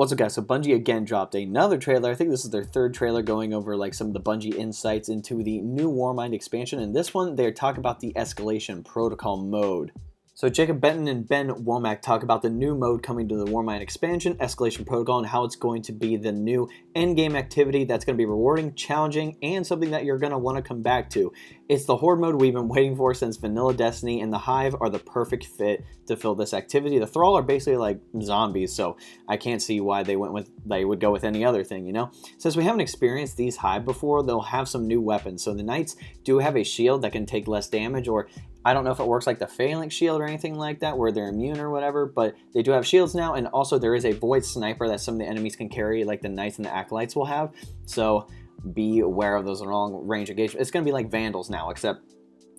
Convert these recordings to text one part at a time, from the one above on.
What's up, guys? So Bungie again dropped another trailer. I think this is their third trailer going over like some of the Bungie insights into the new Warmind expansion. And this one, they're talking about the Escalation Protocol mode. So Jacob Benton and Ben Womack talk about the new mode coming to the Warmind expansion, Escalation Protocol, and how it's going to be the new endgame activity that's going to be rewarding, challenging, and something that you're going to want to come back to. It's the Horde mode we've been waiting for since Vanilla Destiny, and the Hive are the perfect fit to fill this activity. The Thrall are basically like zombies, so I can't see why they would go with any other thing, you know? Since we haven't experienced these Hive before, they'll have some new weapons. So the Knights do have a shield that can take less damage, or I don't know if it works like the Phalanx shield or anything like that, where they're immune or whatever, but they do have shields now, and also there is a Void Sniper that some of the enemies can carry, like the Knights and the Acolytes will have, so be aware of those long range engagement. It's going to be like Vandals now, except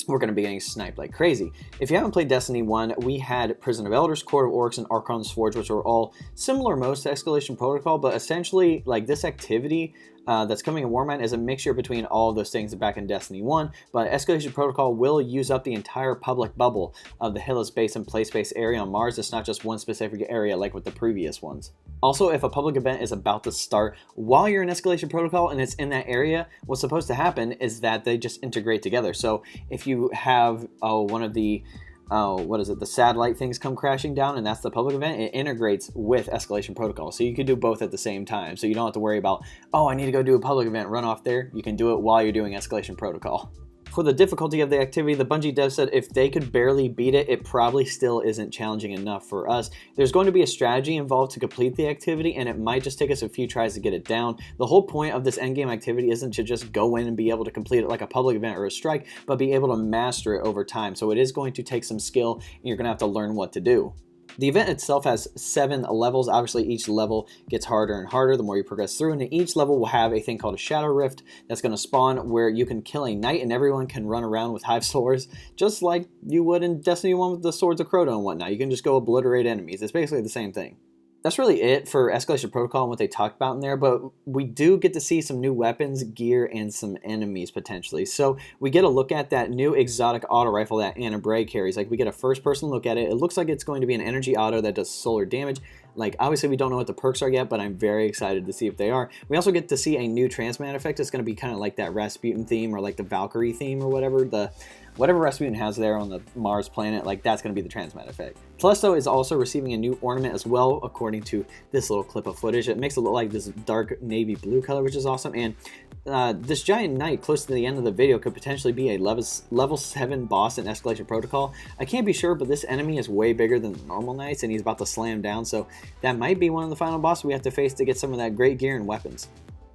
we're going to be getting sniped like crazy. If you haven't played Destiny 1, we had Prison of Elders, Court of Orcs, and Archon's Forge, which were all similar most to Escalation Protocol, but essentially, like, this activity that's coming in Warmind is a mixture between all of those things back in Destiny 1, but Escalation Protocol will use up the entire public bubble of the Hilla Space and Play Space area on Mars. It's not just one specific area like with the previous ones. Also, if a public event is about to start while you're in Escalation Protocol and it's in that area, what's supposed to happen is that they just integrate together. So if you have one of the the satellite things come crashing down, and that's the public event, it integrates with Escalation Protocol. So you can do both at the same time. So you don't have to worry about, oh, I need to go do a public event, run off there. You can do it while you're doing Escalation Protocol. For the difficulty of the activity, the Bungie dev said if they could barely beat it, it probably still isn't challenging enough for us. There's going to be a strategy involved to complete the activity, and it might just take us a few tries to get it down. The whole point of this endgame activity isn't to just go in and be able to complete it like a public event or a strike, but be able to master it over time. So it is going to take some skill, and you're going to have to learn what to do. The event itself has 7 levels. Obviously, each level gets harder and harder the more you progress through, and each level will have a thing called a Shadow Rift that's going to spawn where you can kill a knight and everyone can run around with Hive swords, just like you would in Destiny 1 with the Swords of Crota and whatnot. You can just go obliterate enemies. It's basically the same thing. That's really it for Escalation Protocol and what they talked about in there, but we do get to see some new weapons, gear, and some enemies potentially. So we get a look at that new exotic auto rifle that Anna Bray carries. Like, we get a first-person look at it. It looks like it's going to be an energy auto that does solar damage. Like, obviously we don't know what the perks are yet, but I'm very excited to see if they are. We also get to see a new transmat effect. It's going to be kind of like that Rasputin theme or like the Valkyrie theme or whatever. Whatever Rasputin has there on the Mars planet, like, that's going to be the transmat effect. Telesto is also receiving a new ornament as well, according to this little clip of footage. It makes it look like this dark navy blue color, which is awesome. And this giant knight close to the end of the video could potentially be a level 7 boss in Escalation Protocol. I can't be sure, but this enemy is way bigger than the normal knights, and he's about to slam down. So that might be one of the final bosses we have to face to get some of that great gear and weapons.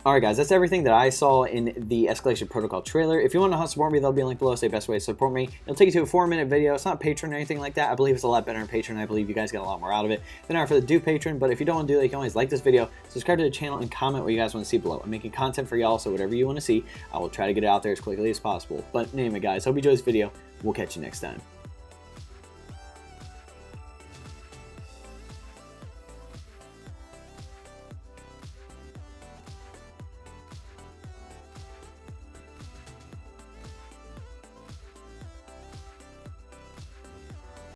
Alright guys, that's everything that I saw in the Escalation Protocol trailer. If you want to know how to support me, there'll be a link below. It's the best way to support me. It'll take you to a 4-minute video. It's not Patreon or anything like that. I believe it's a lot better than Patreon. I believe you guys get a lot more out of it than are for the do Patreon. But if you don't want to do that, you can always like this video, subscribe to the channel, and comment what you guys want to see below. I'm making content for y'all, so whatever you want to see, I will try to get it out there as quickly as possible. But anyway guys, hope you enjoyed this video. We'll catch you next time.